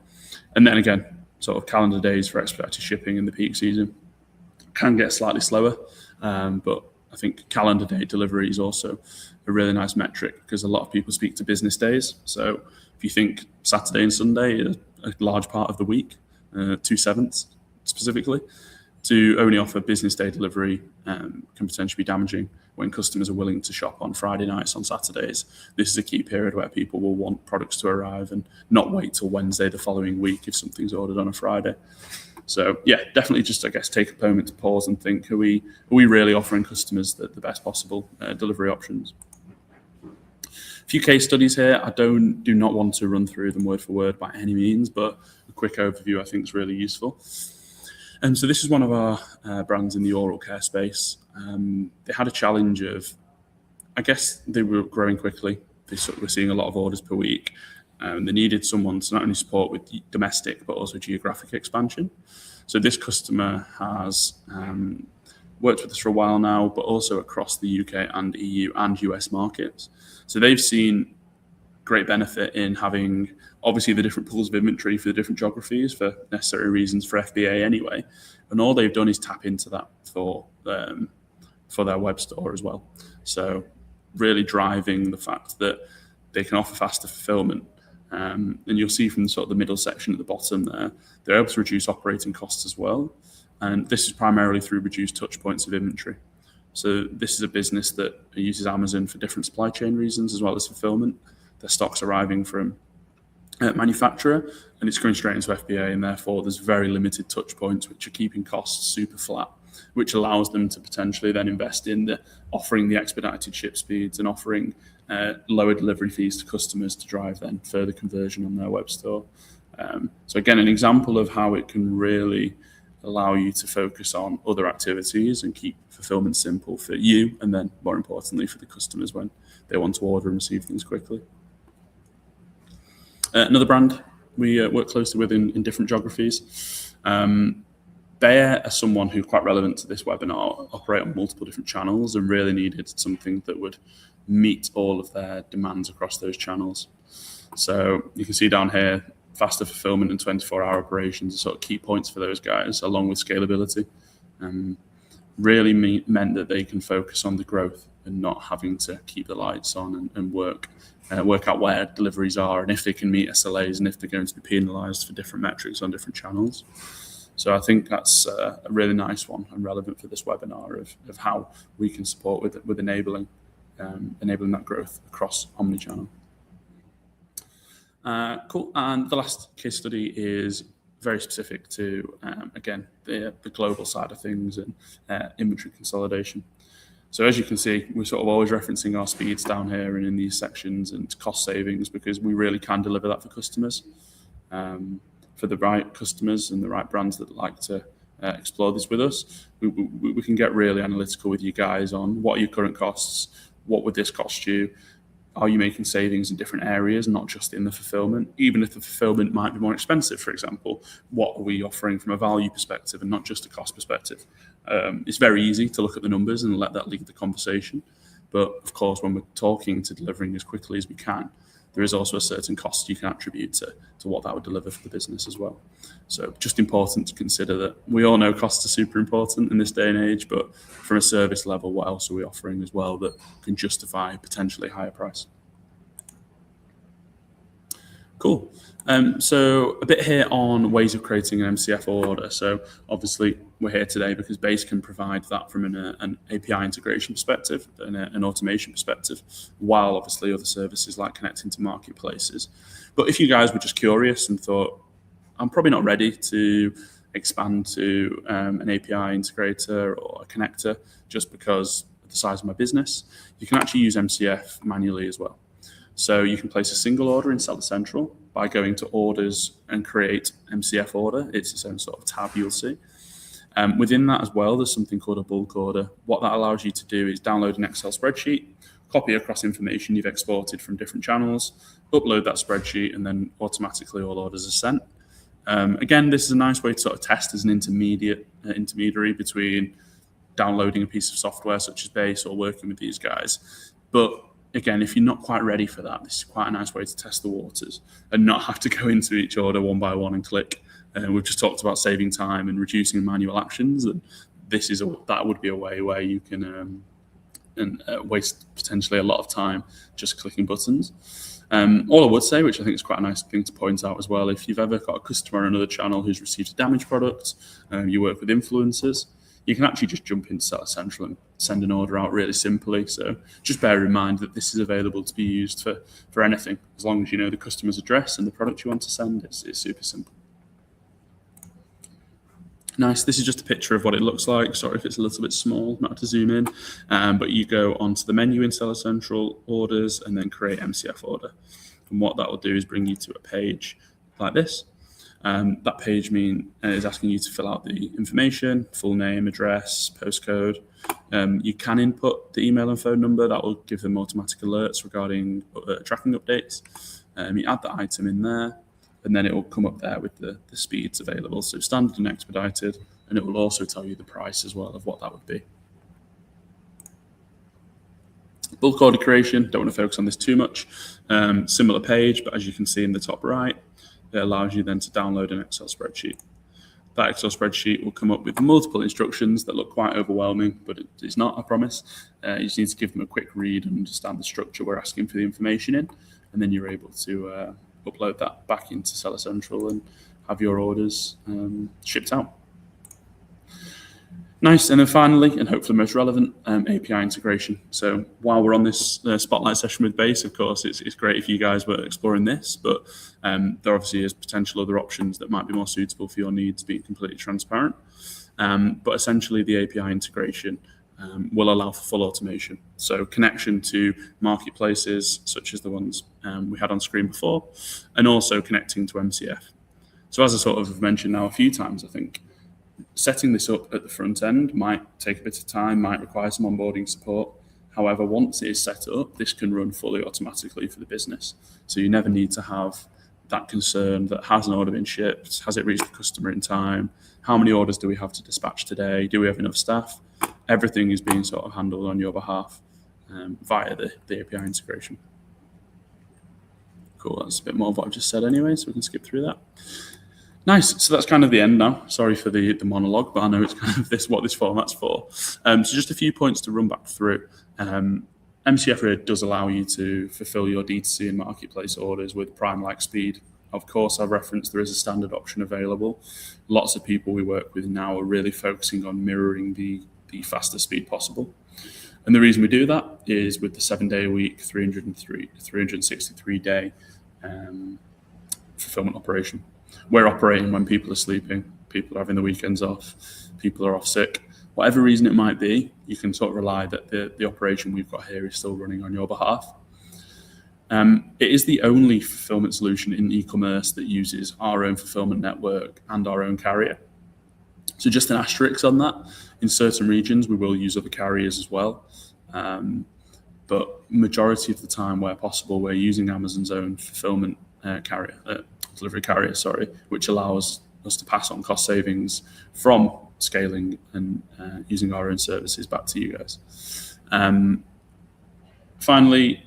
And then again, sort of calendar days for expedited shipping in the peak season can get slightly slower, but I think calendar day delivery is also a really nice metric because a lot of people speak to business days. So if you think Saturday and Sunday are a large part of the week, 2/7 specifically, to only offer business day delivery can potentially be damaging when customers are willing to shop on Friday nights, on Saturdays. This is a key period where people will want products to arrive and not wait till Wednesday the following week if something's ordered on a Friday. So yeah, definitely just, I guess, take a moment to pause and think, are we really offering customers the best possible delivery options? A few case studies here. I do not want to run through them word for word by any means, but a quick overview I think is really useful. So this is one of our brands in the oral care space. They had a challenge of, I guess they were growing quickly. They were seeing a lot of orders per week. They needed someone to not only support with domestic, but also geographic expansion. So this customer has worked with us for a while now, but also across the UK and EU and US markets. So they've seen great benefit in having, obviously, the different pools of inventory for the different geographies for necessary reasons for FBA anyway. And all they've done is tap into that for their web store as well. So really driving the fact that they can offer faster fulfillment. And you'll see from sort of the middle section at the bottom there, they're able to reduce operating costs as well. And this is primarily through reduced touch points of inventory. So this is a business that uses Amazon for different supply chain reasons as well as fulfillment. Their stock's arriving from manufacturer and it's going straight into FBA, and therefore there's very limited touch points which are keeping costs super flat, which allows them to potentially then invest in offering the expedited ship speeds and offering lower delivery fees to customers to drive then further conversion on their web store. So again, an example of how it can really allow you to focus on other activities and keep fulfillment simple for you, and then more importantly for the customers when they want to order and receive things quickly. Another brand we work closely with in different geographies. Bayer, as someone who's quite relevant to this webinar, operate on multiple different channels and really needed something that would meet all of their demands across those channels. So you can see down here, faster fulfillment and 24-hour operations are sort of key points for those guys, along with scalability. Really meant that they can focus on the growth and not having to keep the lights on and work out where deliveries are and if they can meet SLAs and if they're going to be penalised for different metrics on different channels. So I think that's a really nice one and relevant for this webinar of how we can support with enabling that growth across omnichannel. Cool. And the last case study is very specific to, again, the global side of things and inventory consolidation. So as you can see, we're sort of always referencing our speeds down here and in these sections and cost savings, because we really can deliver that for customers, for the right customers and the right brands that like to explore this with us. We can get really analytical with you guys on what are your current costs, what would this cost you, are you making savings in different areas, not just in the fulfillment? Even if the fulfillment might be more expensive, for example, what are we offering from a value perspective and not just a cost perspective? It's very easy to look at the numbers and let that lead the conversation. But of course, when we're talking to delivering as quickly as we can, there is also a certain cost you can attribute to what that would deliver for the business as well. So just important to consider that we all know costs are super important in this day and age, but from a service level, what else are we offering as well that can justify potentially higher price? Cool. So a bit here on ways of creating an MCF order. So obviously we're here today because Base can provide that from an API integration perspective and an automation perspective, while obviously other services like connecting to marketplaces. But if you guys were just curious and thought, I'm probably not ready to expand to an API integrator or a connector just because of the size of my business, you can actually use MCF manually as well. So you can place a single order in Seller Central by going to orders and create MCF order. It's its own sort of tab you'll see. Within that as well, there's something called a bulk order. What that allows you to do is download an Excel spreadsheet, copy across information you've exported from different channels, upload that spreadsheet, and then automatically all orders are sent. Again, this is a nice way to sort of test as an intermediary between downloading a piece of software such as Base or working with these guys. But again, if you're not quite ready for that, this is quite a nice way to test the waters and not have to go into each order one by one and click. We've just talked about saving time and reducing manual actions, and that would be a way where you can waste potentially a lot of time just clicking buttons. All I would say, which I think is quite a nice thing to point out as well, if you've ever got a customer on another channel who's received a damaged product, you work with influencers, you can actually just jump into Seller Central and send an order out really simply. So just bear in mind that this is available to be used for anything, as long as you know the customer's address and the product you want to send. It's super simple. Nice. This is just a picture of what it looks like. Sorry if it's a little bit small, not to zoom in, but you go onto the menu in Seller Central, orders, and then create MCF order. And what that will do is bring you to a page like this. That page is asking you to fill out the information, full name, address, postcode. You can input the email and phone number. That will give them automatic alerts regarding tracking updates. You add the item in there, and then it will come up there with the speeds available. So standard and expedited, and it will also tell you the price as well of what that would be. Bulk order creation, don't want to focus on this too much. Similar page, but as you can see in the top right, it allows you then to download an Excel spreadsheet. That Excel spreadsheet will come up with multiple instructions that look quite overwhelming, but it's not, I promise. You just need to give them a quick read and understand the structure we're asking for the information in, and then you're able to upload that back into Seller Central and have your orders shipped out. Nice. And then finally, and hopefully most relevant, API integration. So while we're on this spotlight session with Base, of course, it's great if you guys were exploring this, but there obviously is potential other options that might be more suitable for your needs, being completely transparent. But essentially, the API integration will allow for full automation. So connection to marketplaces, such as the ones we had on screen before, and also connecting to MCF. So as I sort of mentioned now a few times, I think, setting this up at the front end might take a bit of time, might require some onboarding support. However, once it is set up, this can run fully automatically for the business. So you never need to have that concern that has an order been shipped, has it reached the customer in time, how many orders do we have to dispatch today, do we have enough staff? Everything is being sort of handled on your behalf via the API integration. Cool, that's a bit more of what I've just said anyway, so we can skip through that. Nice. So that's kind of the end now. Sorry for the monologue, but I know it's kind of what this format's for. So just a few points to run back through. MCF really does allow you to fulfill your D2C and marketplace orders with Prime-like speed. Of course, I've referenced there is a standard option available. Lots of people we work with now are really focusing on mirroring the fastest speed possible. And the reason we do that is with the 7-day-a-week, 363-day fulfillment operation. We're operating when people are sleeping, people are having the weekends off, people are off sick. Whatever reason it might be, you can sort of rely that the operation we've got here is still running on your behalf. It is the only fulfillment solution in e-commerce that uses our own fulfillment network and our own carrier. So just an asterisk on that. In certain regions, we will use other carriers as well. But majority of the time where possible, we're using Amazon's own fulfillment delivery carrier, which allows us to pass on cost savings from scaling and using our own services back to you guys. Finally,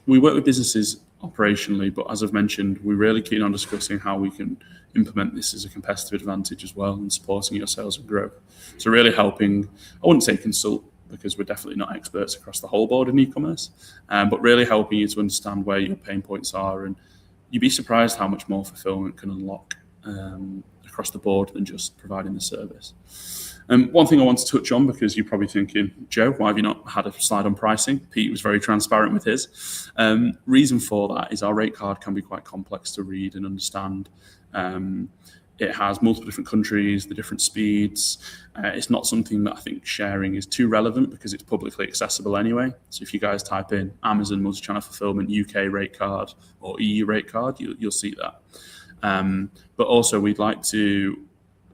we work with businesses operationally, but as I've mentioned, we're really keen on discussing how we can implement this as a competitive advantage as well and supporting your sales and growth. So really helping, I wouldn't say consult, because we're definitely not experts across the whole board in e-commerce, but really helping you to understand where your pain points are. And you'd be surprised how much more fulfillment can unlock across the board than just providing the service. One thing I want to touch on, because you're probably thinking, Joe, why have you not had a slide on pricing? Pete was very transparent with his. Reason for that is our rate card can be quite complex to read and understand. It has multiple different countries, the different speeds. It's not something that I think sharing is too relevant because it's publicly accessible anyway. So if you guys type in Amazon multi-channel fulfillment UK rate card or EU rate card, you'll see that. But also we'd like to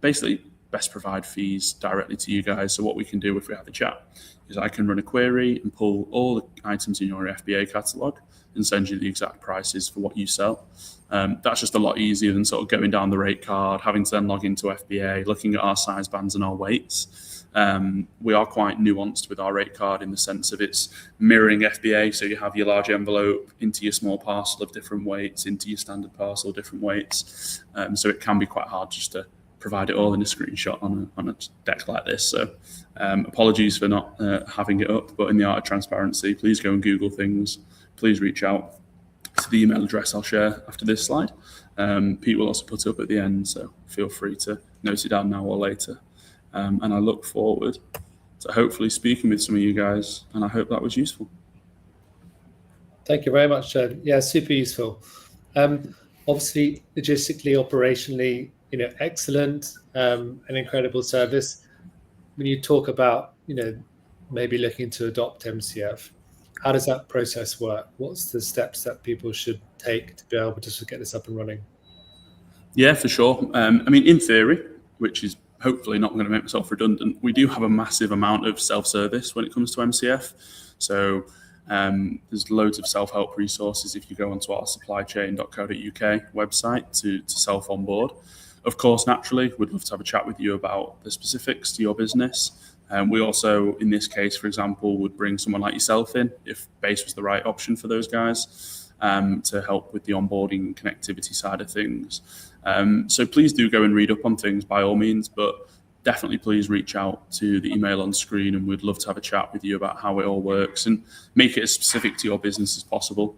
basically best provide fees directly to you guys. So what we can do if we have the chat is I can run a query and pull all the items in your FBA catalog and send you the exact prices for what you sell. That's just a lot easier than sort of going down the rate card, having to then log into FBA, looking at our size bands and our weights. We are quite nuanced with our rate card in the sense of it's mirroring FBA. So you have your large envelope into your small parcel of different weights, into your standard parcel, different weights. So it can be quite hard just to provide it all in a screenshot on a deck like this. So apologies for not having it up, but in the art of transparency, please go and Google things. Please reach out to the email address I'll share after this slide. Pete will also put it up at the end, so feel free to note it down now or later. And I look forward to hopefully speaking with some of you guys, and I hope that was useful. Thank you very much, Joe. Yeah, super useful. Obviously, logistically, operationally, excellent, an incredible service. When you talk about, maybe looking to adopt MCF, how does that process work? What's the steps that people should take to be able to get this up and running? Yeah, for sure. In theory, which is hopefully not going to make myself redundant, we do have a massive amount of self-service when it comes to MCF. So there's loads of self-help resources if you go onto our supplychain.co.uk website to self-onboard. Of course, naturally, we'd love to have a chat with you about the specifics to your business. We also, in this case, for example, would bring someone like yourself in if Base was the right option for those guys to help with the onboarding and connectivity side of things. So please do go and read up on things by all means, but definitely please reach out to the email on screen and we'd love to have a chat with you about how it all works and make it as specific to your business as possible.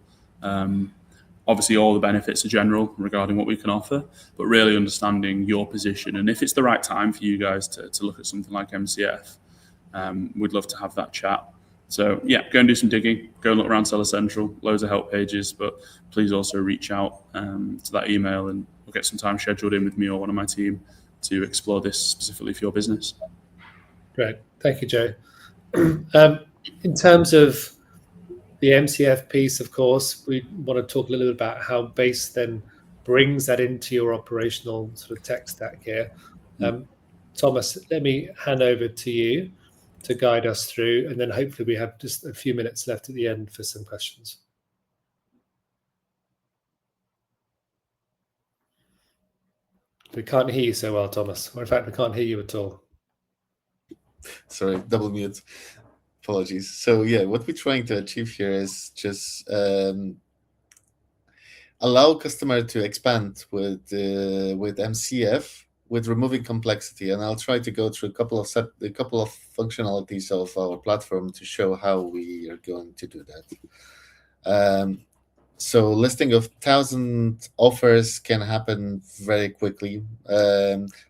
obviously all the benefits are general regarding what we can offer, but really understanding your position and if it's the right time for you guys to look at something like MCF. We'd love to have that chat. So yeah, go and do some digging, go and look around Seller Central, loads of help pages, but please also reach out to that email and we'll get some time scheduled in with me or one of my team to explore this specifically for your business. Great. Thank you, Joe. In terms of the MCF piece, of course, we want to talk a little bit about how Base then brings that into your operational sort of tech stack here. Thomas, let me hand over to you to guide us through, and then hopefully we have just a few minutes left at the end for some questions. We can't hear you so well, Thomas. Or in fact, we can't hear you at all. Sorry, double mute. Apologies. So yeah, what we're trying to achieve here is just allow customer to expand with MCF with removing complexity, and I'll try to go through a couple of functionalities of our platform to show how we are going to do that. So listing of 1,000 offers can happen very quickly.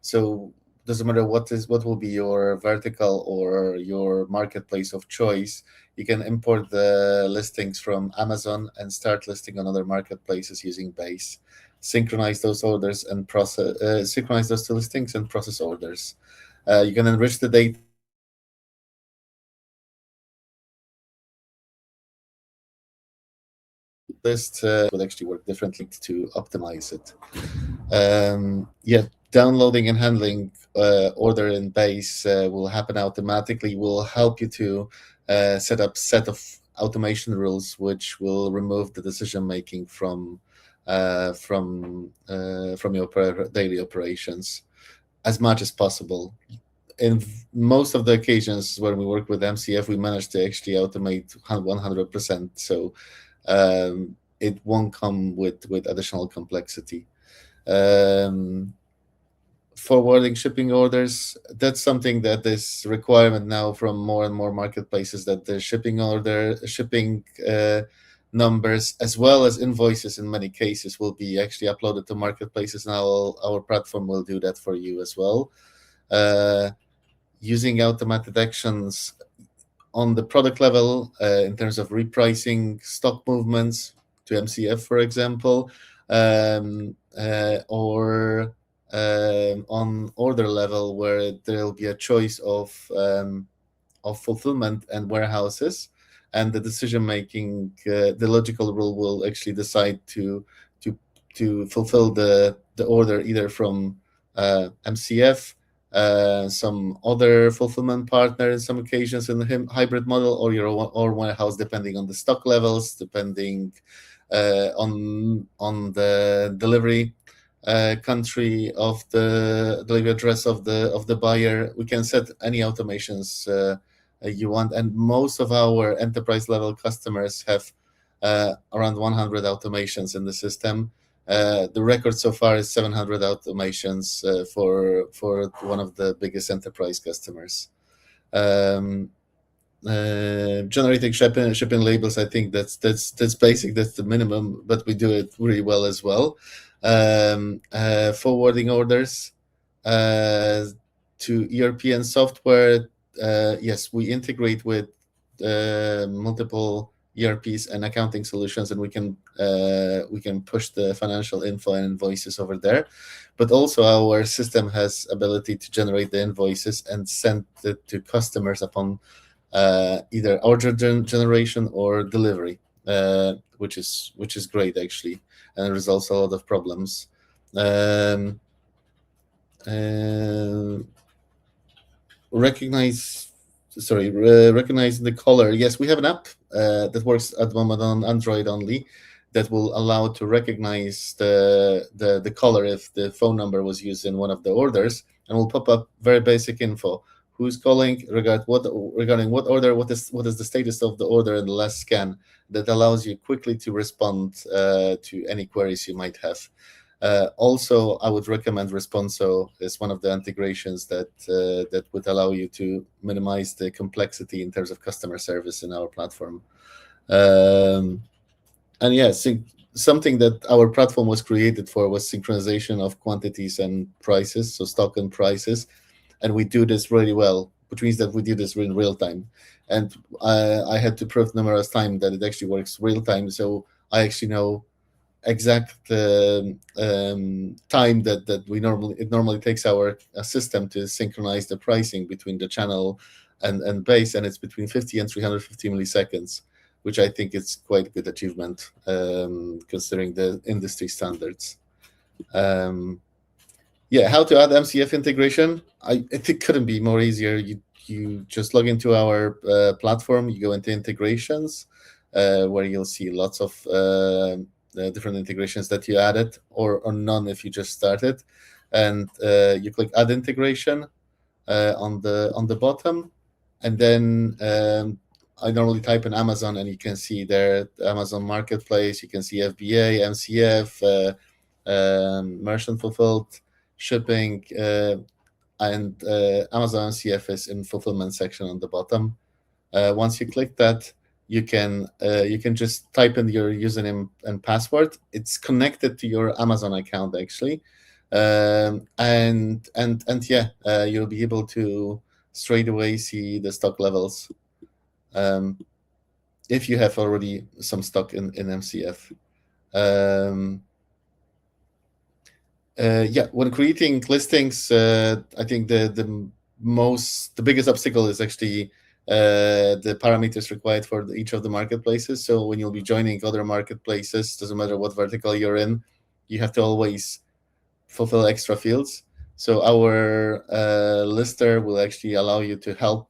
So doesn't matter what will be your vertical or your marketplace of choice. You can import the listings from Amazon and start listing on other marketplaces using Base. Synchronize those orders and synchronize those two listings and process orders. You can enrich the data list would actually work differently to optimize it. Downloading and handling order in Base will happen automatically. Will help you to set up set of automation rules which will remove the decision making from your daily operations as much as possible. In most of the occasions when we work with MCF, we manage to actually automate 100%. So it won't come with additional complexity. Forwarding shipping orders, that's something that is requirement now from more and more marketplaces, that the shipping numbers as well as invoices in many cases will be actually uploaded to marketplaces. Now our platform will do that for you as well. Using automated actions on the product level in terms of repricing stock movements to MCF, for example, or on order level where there will be a choice of fulfillment and warehouses, and the decision making, the logical rule will actually decide to fulfill the order either from MCF, some other fulfillment partner in some occasions in the hybrid model, or your own warehouse, depending on the stock levels, depending on the delivery country of the delivery address of the buyer. We can set any automations you want, and most of our enterprise level customers have around 100 automations in the system. The record so far is 700 automations for one of the biggest enterprise customers. Generating shipping labels, I think that's basic, that's the minimum, but we do it really well as well. Forwarding orders to ERP and software. Yes, we integrate with multiple ERPs and accounting solutions, and we can push the financial info and invoices over there. But also our system has ability to generate the invoices and send it to customers upon either order generation or delivery, which is great actually, and resolves a lot of problems. Recognizing the color. Yes, we have an app that works at the moment on Android only, that will allow to recognize the color if the phone number was used in one of the orders, and will pop up very basic info: who's calling, regarding what order, what is the status of the order in the last scan. That allows you quickly to respond to any queries you might have. Also, I would recommend Responso as one of the integrations that would allow you to minimize the complexity in terms of customer service in our platform. And yeah, something that our platform was created for was synchronization of quantities and prices, so stock and prices, and we do this really well, which means that we do this in real time. And I had to prove numerous times that it actually works real time, so I actually know exact time that it normally takes our system to synchronize the pricing between the channel and base, and it's between 50 and 350 milliseconds, which I think is quite a good achievement considering the industry standards. Yeah, how to add MCF integration? I think it couldn't be more easier. You just log into our platform, you go into integrations, where you'll see lots of different integrations that you added, or none if you just started, and you click add integration on the bottom, and then I normally type in Amazon, and you can see there the Amazon Marketplace. You can see FBA, MCF, merchant fulfilled, shipping, and Amazon MCF is in fulfillment section on the bottom. Once you click that, you can just type in your username and password. It's connected to your Amazon account actually, and yeah, you'll be able to straight away see the stock levels if you have already some stock in MCF. Yeah, when creating listings, I think the biggest obstacle is actually the parameters required for each of the marketplaces. So when you'll be joining other marketplaces, doesn't matter what vertical you're in, you have to always fulfill extra fields. So our lister will actually allow you to help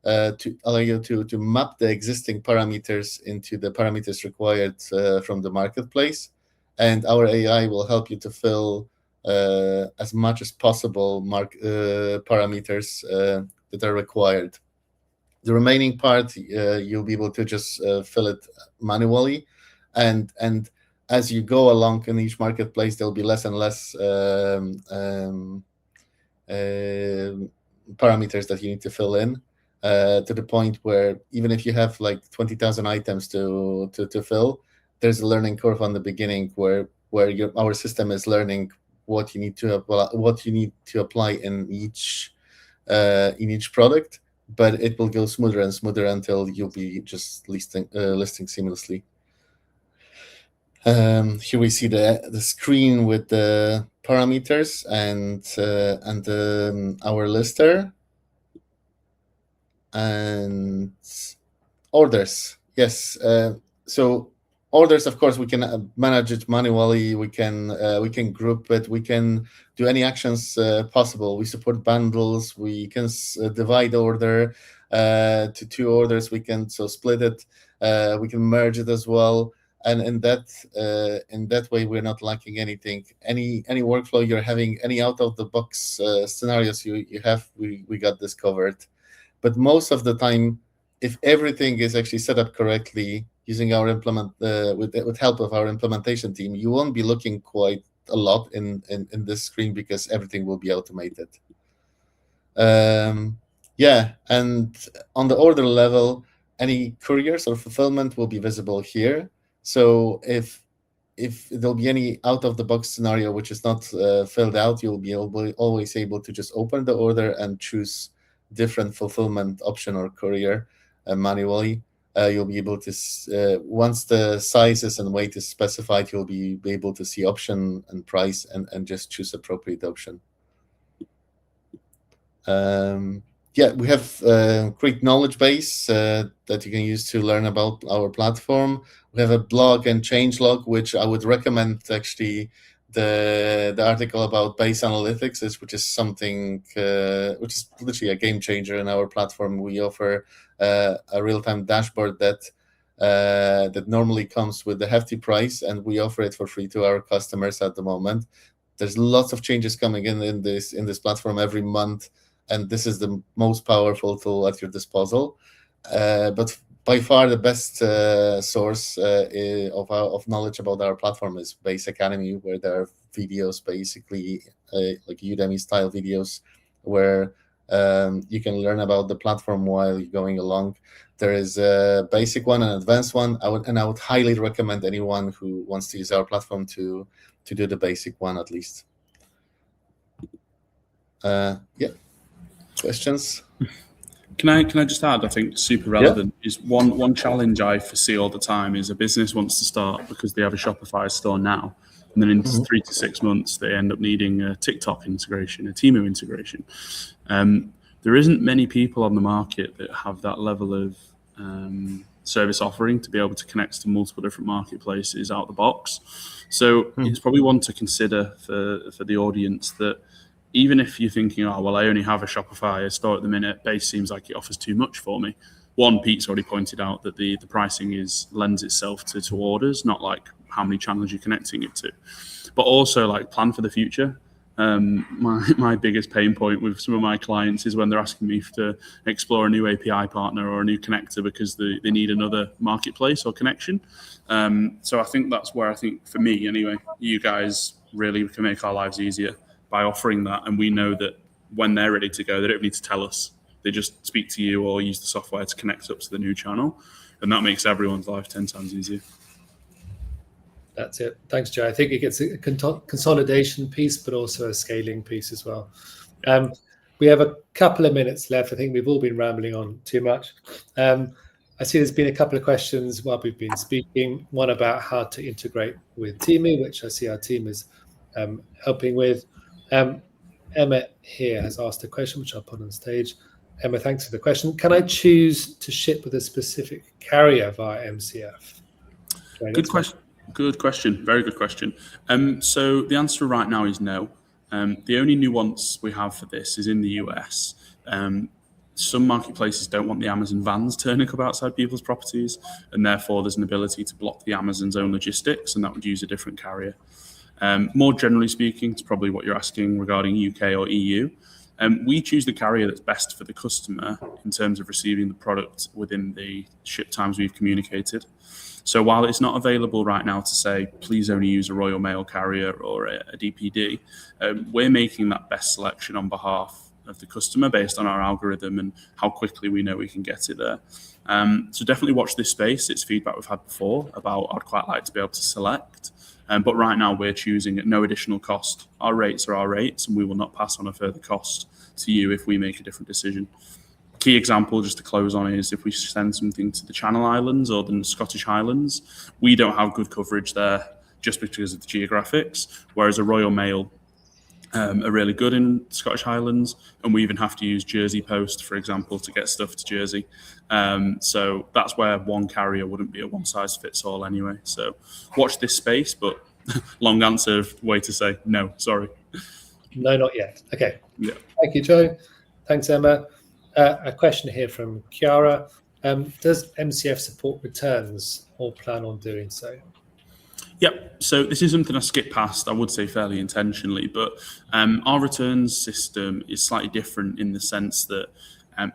to map the existing parameters into the parameters required from the marketplace, and our AI will help you to fill as much as possible parameters that are required. The remaining part, you'll be able to just fill it manually, and as you go along in each marketplace, there'll be less and less parameters that you need to fill in, to the point where even if you have like 20,000 items to fill, there's a learning curve on the beginning where our system is learning what you need to apply in each product, but it will go smoother and smoother until you'll be just listing seamlessly. Here we see the screen with the parameters and our lister and orders. Yes, so orders, of course, we can manage it manually. We can group it. We can do any actions possible. We support bundles. We can divide order to 2 orders. We can split it. We can merge it as well. And in that way, we're not lacking anything. Any workflow you're having, any out of the box scenarios you have, we got this covered. But most of the time, if everything is actually set up correctly using our with help of our implementation team, you won't be looking quite a lot in this screen because everything will be automated. Yeah, and on the order level, any couriers or fulfillment will be visible here. So if there'll be any out of the box scenario which is not filled out, you'll be always able to just open the order and choose different fulfillment option or courier manually. You'll be able to once the sizes and weight is specified, you'll be able to see option and price and just choose appropriate option. Yeah, we have a great knowledge base that you can use to learn about our platform. We have a blog and change log, which I would recommend actually the article about base analytics, which is something which is literally a game changer in our platform. We offer a real-time dashboard that normally comes with a hefty price, and we offer it for free to our customers at the moment. There's lots of changes coming in this platform every month, and this is the most powerful tool at your disposal. But by far the best source of knowledge about our platform is Base Academy, where there are videos, basically like Udemy style videos, where You can learn about the platform while you're going along. There is a basic one, an advanced one. I would highly recommend anyone who wants to use our platform to do the basic one at least. Questions? Can I just add, I think super relevant is one challenge I foresee all the time is a business wants to start because they have a Shopify store now, and then in 3 to 6 months they end up needing a TikTok integration, a Temu integration. There isn't many people on the market that have that level of service offering to be able to connect to multiple different marketplaces out the box. So it's probably one to consider for the audience, that even if you're thinking, oh, well, I only have a Shopify store at the minute, Base seems like it offers too much for me. One, Pete's already pointed out that the pricing lends itself to orders, not like how many channels you're connecting it to. But also like plan for the future. My biggest pain point with some of my clients is when they're asking me to explore a new API partner or a new connector because they need another marketplace or connection. So I think that's where I think, for me anyway, you guys really can make our lives easier by offering that. And we know that when they're ready to go, they don't need to tell us. They just speak to you or use the software to connect up to the new channel. And that makes everyone's life 10 times easier. That's it. Thanks, Joe. I think it gets a consolidation piece, but also a scaling piece as well. We have a couple of minutes left. I think we've all been rambling on too much. I see there's been a couple of questions while we've been speaking. One about how to integrate with Temu, which I see our team is helping with. Emma here has asked a question, which I'll put on stage. Emma, thanks for the question. Can I choose to ship with a specific carrier via MCF? Good question. Good question. Very good question. So the answer right now is no. The only nuance we have for this is in the US. Some marketplaces don't want the Amazon vans turning up outside people's properties, and therefore there's an ability to block the Amazon's own logistics, and that would use a different carrier. More generally speaking, it's probably what you're asking regarding UK or EU. We choose the carrier that's best for the customer in terms of receiving the product within the ship times we've communicated. So while it's not available right now to say, please only use a Royal Mail carrier or a DPD, we're making that best selection on behalf of the customer based on our algorithm and how quickly we know we can get it there. So definitely watch this space. It's feedback we've had before about I'd quite like to be able to select. But right now we're choosing at no additional cost. Our rates are our rates, and we will not pass on a further cost to you if we make a different decision. Key example, just to close on, is if we send something to the Channel Islands or the Scottish Highlands, we don't have good coverage there just because of the geographics, whereas a Royal Mail are really good in Scottish Highlands, and we even have to use Jersey Post, for example, to get stuff to Jersey. So that's where one carrier wouldn't be a one-size-fits-all anyway. So watch this space, but long answer, way to say no, sorry. No, not yet. Okay. Yeah. Thank you, Joe. Thanks, Emma. A question here from Chiara. Does MCF support returns or plan on doing so? Yep. So this is something I skipped past, I would say fairly intentionally, but our returns system is slightly different in the sense that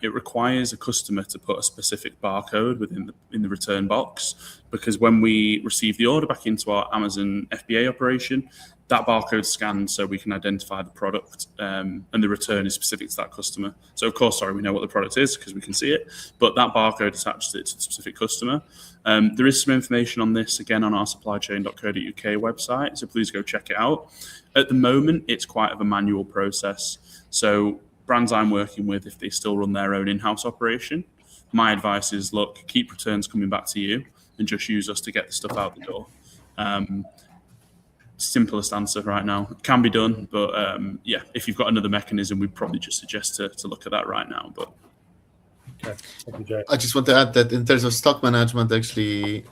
it requires a customer to put a specific barcode in the return box, because when we receive the order back into our Amazon FBA operation, that barcode scanned so we can identify the product, and the return is specific to that customer. So of course, we know what the product is because we can see it, but that barcode attaches it to the specific customer. There is some information on this again on our supplychain.co.uk website, so please go check it out. At the moment, it's quite of a manual process. So brands I'm working with, if they still run their own in-house operation, my advice is, look, keep returns coming back to you and just use us to get the stuff out the door. Simplest answer right now. It can be done, but yeah, if you've got another mechanism, we'd probably just suggest to look at that right now. But okay. Thank you, Joe. I just want to add that in terms of stock management, actually,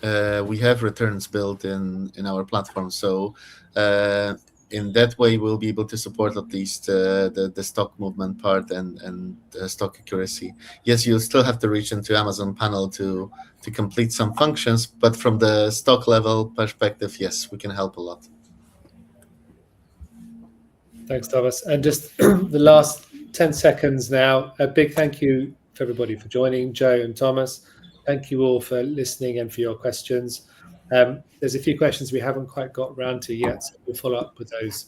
we have returns built in our platform. So in that way, we'll be able to support at least the stock movement part and stock accuracy. Yes, you'll still have to reach into Amazon panel to complete some functions, but from the stock level perspective, yes, we can help a lot. Thanks, Thomas. And just the last 10 seconds now, a big thank you to everybody for joining, Joe and Thomas. Thank you all for listening and for your questions. There's a few questions we haven't quite got around to yet, so we'll follow up with those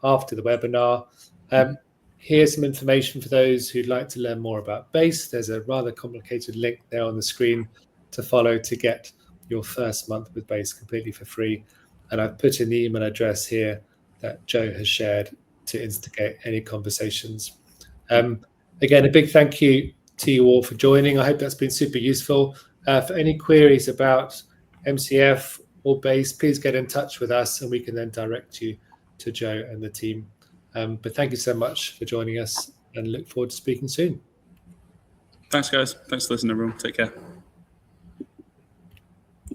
after the webinar. Here's some information for those who'd like to learn more about Base. There's a rather complicated link there on the screen to follow to get your first month with Base completely for free. And I've put in the email address here that Joe has shared to instigate any conversations. Again, a big thank you to you all for joining. I hope that's been super useful. For any queries about MCF or Base, please get in touch with us and we can then direct you to Joe and the team. But thank you so much for joining us and look forward to speaking soon. Thanks, guys. Thanks for listening, everyone. Take care.